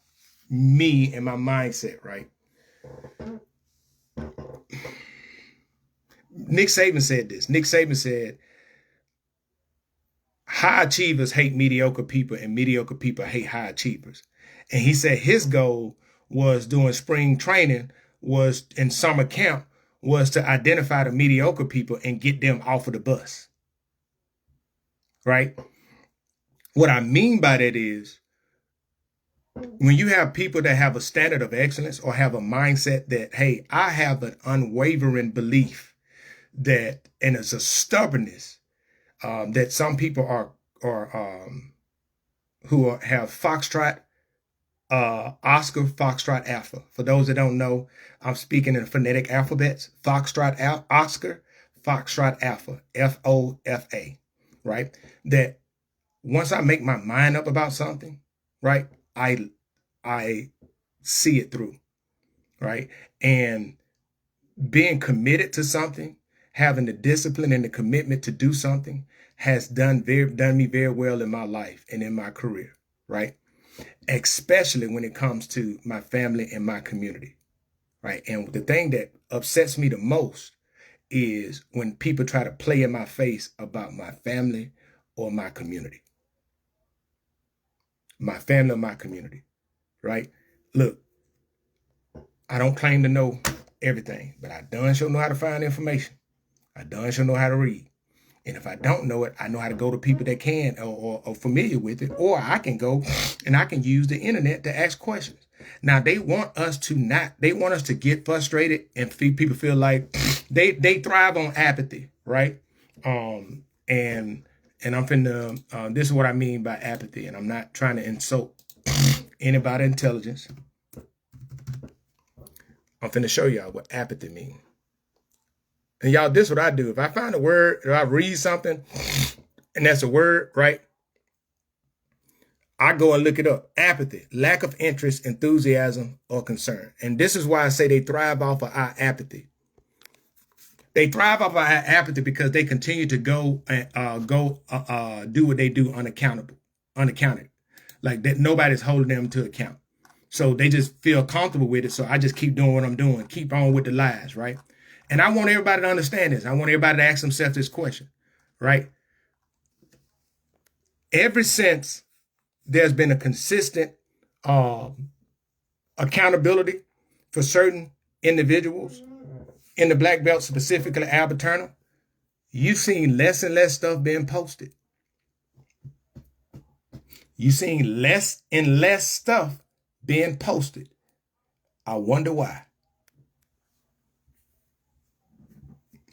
me and my mindset, right? Nick Saban said this. Nick Saban said, high achievers hate mediocre people and mediocre people hate high achievers. And he said his goal was doing spring training, was in summer camp, was to identify the mediocre people and get them off of the bus, right? What I mean by that is when you have people that have a standard of excellence or have a mindset that, hey, I have an unwavering belief that, and it's a stubbornness that some people are who have Foxtrot, Oscar, Foxtrot, Alpha. For those that don't know, I'm speaking in phonetic alphabets. Foxtrot, Oscar, Foxtrot, Alpha, FOFA, right? That once I make my mind up about something, right, I see it through, right? And being committed to something, having the discipline and the commitment to do something has done me very well in my life and in my career, right? Especially when it comes to my family and my community, right? And the thing that upsets me the most is when people try to play in my face about my family or my community. My family or my community, right? Look, I don't claim to know everything, but I done sure know how to find information. I done sure know how to read. And if I don't know it, I know how to go to people that can or familiar with it, or I can go and I can use the internet to ask questions. Now they want us to get frustrated and people feel like they thrive on apathy, right? And I'm finna, this is what I mean by apathy, and I'm not trying to insult anybody's intelligence. I'm finna show y'all what apathy means. And y'all, this is what I do. If I find a word, if I read something, and that's a word, right? I go and look it up. Apathy, lack of interest, enthusiasm, or concern. And this is why I say they thrive off of our apathy. They thrive off of our apathy because they continue to go do what they do unaccounted. Like that, nobody's holding them to account. So they just feel comfortable with it. So I just keep doing what I'm doing, keep on with the lies, right? And I want everybody to understand this. I want everybody to ask themselves this question, right? Ever since there's been a consistent accountability for certain individuals in the black belt, specifically Albert Turner, you've seen less and less stuff being posted. You've seen less and less stuff being posted. I wonder why.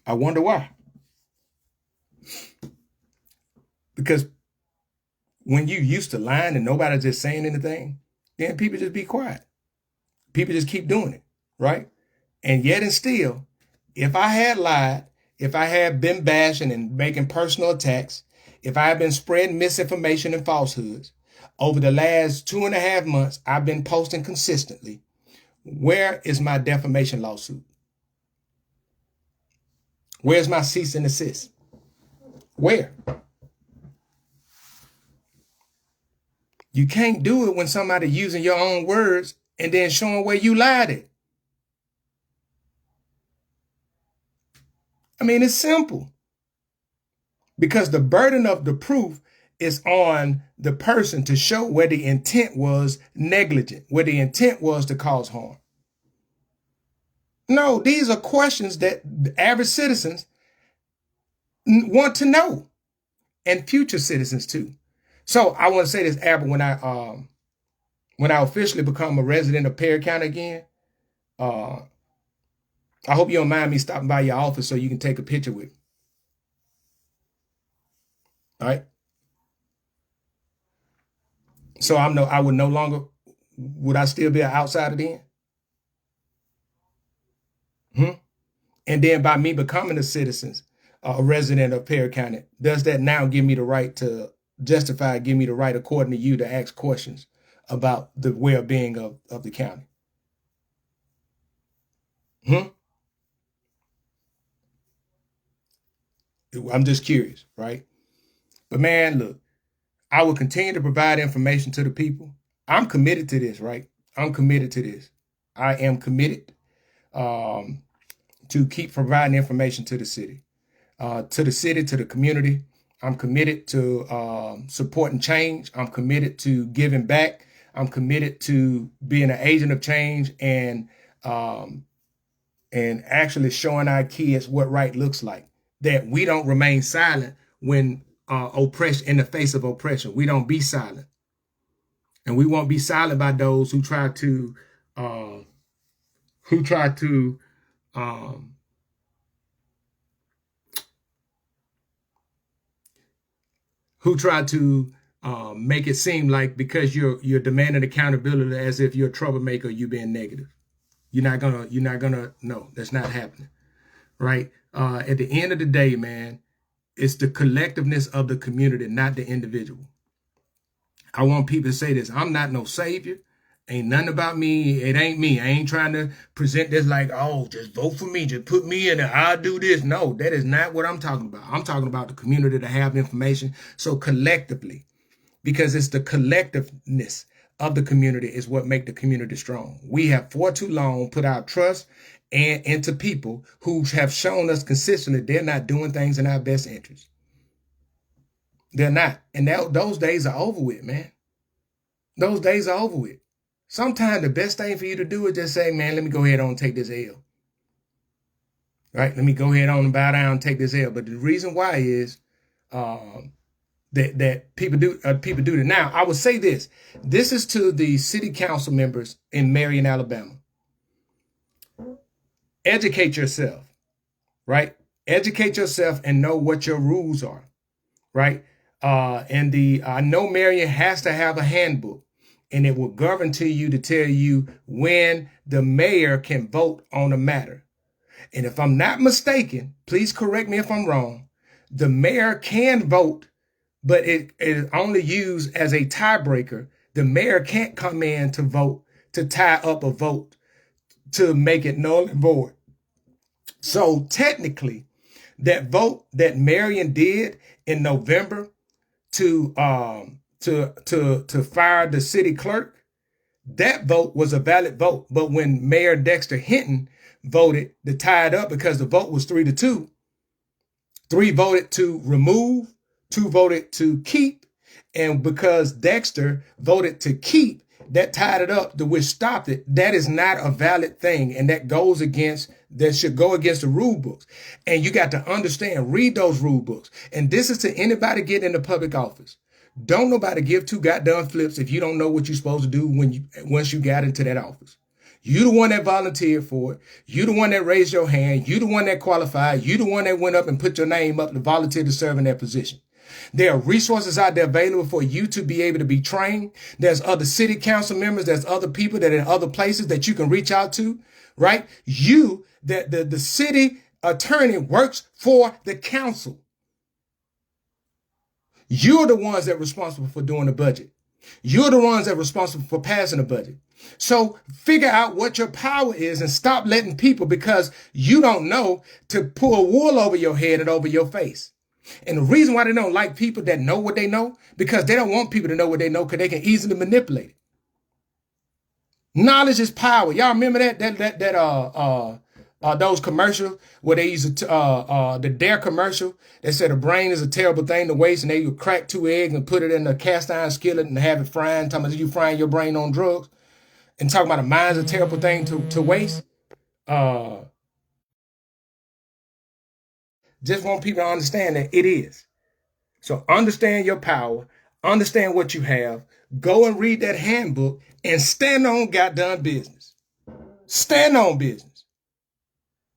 I wonder why. Because when you used to lying and nobody's just saying anything, then people just be quiet. People just keep doing it, right? And yet and still, if I had lied, if I had been bashing and making personal attacks, if I had been spreading misinformation and falsehoods, over the last 2.5 months, I've been posting consistently. Where is my defamation lawsuit? Where's my cease and desist? Where? You can't do it when somebody using your own words and then showing where you lied it. I mean, it's simple. Because the burden of the proof is on the person to show where the intent was negligent, where the intent was to cause harm. No, these are questions that average citizens want to know, and future citizens too. So I want to say this, Albert, when I officially become a resident of Perry County again, I hope you don't mind me stopping by your office so you can take a picture with me. All right. So I would no longer, would I still be an outsider then? And then by me becoming a resident of Perry County, does that now give me the right to justify, give me the right, according to you, to ask questions about the well-being of the county? I'm just curious, right? But man, look, I will continue to provide information to the people. I'm committed to this, right? I'm committed to this. I am committed to keep providing information to the city, to the community. I'm committed to supporting change. I'm committed to giving back. I'm committed to being an agent of change and actually showing our kids what right looks like. That we don't remain silent when oppression, in the face of oppression. We don't be silent, and we won't be silent by those who try to make it seem like because you're demanding accountability as if you're a troublemaker, you being negative. You're not gonna. No, that's not happening, right? At the end of the day, man, it's the collectiveness of the community, not the individual. I want people to say this: I'm not no savior. Ain't nothing about me. It ain't me. I ain't trying to present this like, oh, just vote for me. Just put me in there. I'll do this. No, that is not what I'm talking about. I'm talking about the community to have information. So collectively, because it's the collectiveness of the community is what make the community strong. We have for too long put our trust into people who have shown us consistently they're not doing things in our best interest. They're not. And those days are over with, man. Those days are over with. Sometimes the best thing for you to do is just say, man, let me go ahead on and take this L. Right? Let me go ahead on and bow down and take this L. But the reason why is that people do that. Now, I would say this. This is to the city council members in Marion, Alabama. Educate yourself, right? Educate yourself and know what your rules are, right? I know Marion has to have a handbook, and it will govern to you to tell you when the mayor can vote on a matter. And if I'm not mistaken, please correct me if I'm wrong, the mayor can vote, but it is only used as a tiebreaker. The mayor can't come in to vote, to tie up a vote, to make it null and void. So technically, that vote that Marion did in November to fire the city clerk, that vote was a valid vote. But when Mayor Dexter Hinton voted to tie it up, because the vote was 3-2, 3 voted to remove, 2 voted to keep. And because Dexter voted to keep, that tied it up, to which stopped it. That is not a valid thing. And that should go against the rule books. And you got to understand, read those rule books. And this is to anybody getting into public office. Don't nobody give 2 goddamn flips if you don't know what you're supposed to do once you got into that office. You the one that volunteered for it. You the one that raised your hand. You the one that qualified. You the one that went up and put your name up to volunteer to serve in that position. There are resources out there available for you to be able to be trained. There's other city council members. There's other people that are in other places that you can reach out to, right? The city attorney works for the council. You're the ones that are responsible for doing the budget. You're the ones that are responsible for passing the budget. So figure out what your power is and stop letting people, because you don't know, to pull wool over your head and over your face. And the reason why they don't like people that know what they know, because they don't want people to know what they know, because they can easily manipulate it. Knowledge is power. Y'all remember those commercials where they used to, the Dare commercial that said a brain is a terrible thing to waste, and they would crack 2 eggs and put it in a cast iron skillet and have it frying, talking about you frying your brain on drugs, and talking about a mind's a terrible thing to waste. Just want people to understand that it is. So understand your power, understand what you have, go and read that handbook, and stand on goddamn business. Stand on business.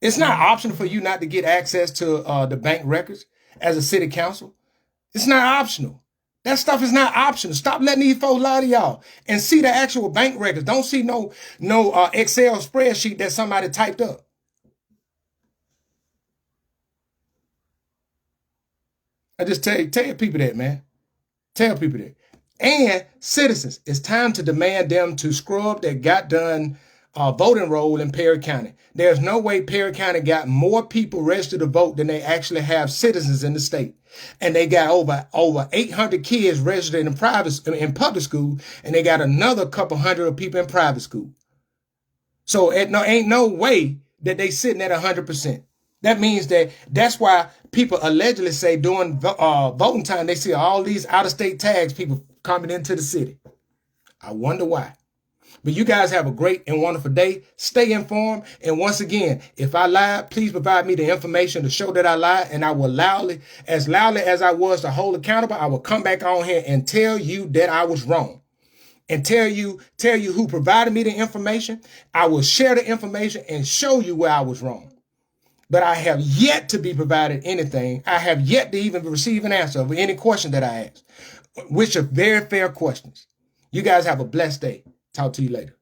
It's not optional for you not to get access to the bank records as a city council. It's not optional. That stuff is not optional. Stop letting these folks lie to y'all and see the actual bank records. Don't see no Excel spreadsheet that somebody typed up. I just tell people that, man. Tell people that. And citizens, it's time to demand them to scrub that got done voting roll in Perry County. There's no way Perry County got more people registered to vote than they actually have citizens in the state. And they got over 800 kids registered in public school, and they got another couple hundred of people in private school. So ain't no way that they sitting at 100%. That means that's why people allegedly say during voting time, they see all these out-of-state tags, people coming into the city. I wonder why. But you guys have a great and wonderful day. Stay informed. And once again, if I lied, please provide me the information to show that I lied. And I will loudly as I was to hold accountable, I will come back on here and tell you that I was wrong. And tell you who provided me the information. I will share the information and show you where I was wrong. But I have yet to be provided anything. I have yet to even receive an answer of any question that I asked, which are very fair questions. You guys have a blessed day. Talk to you later.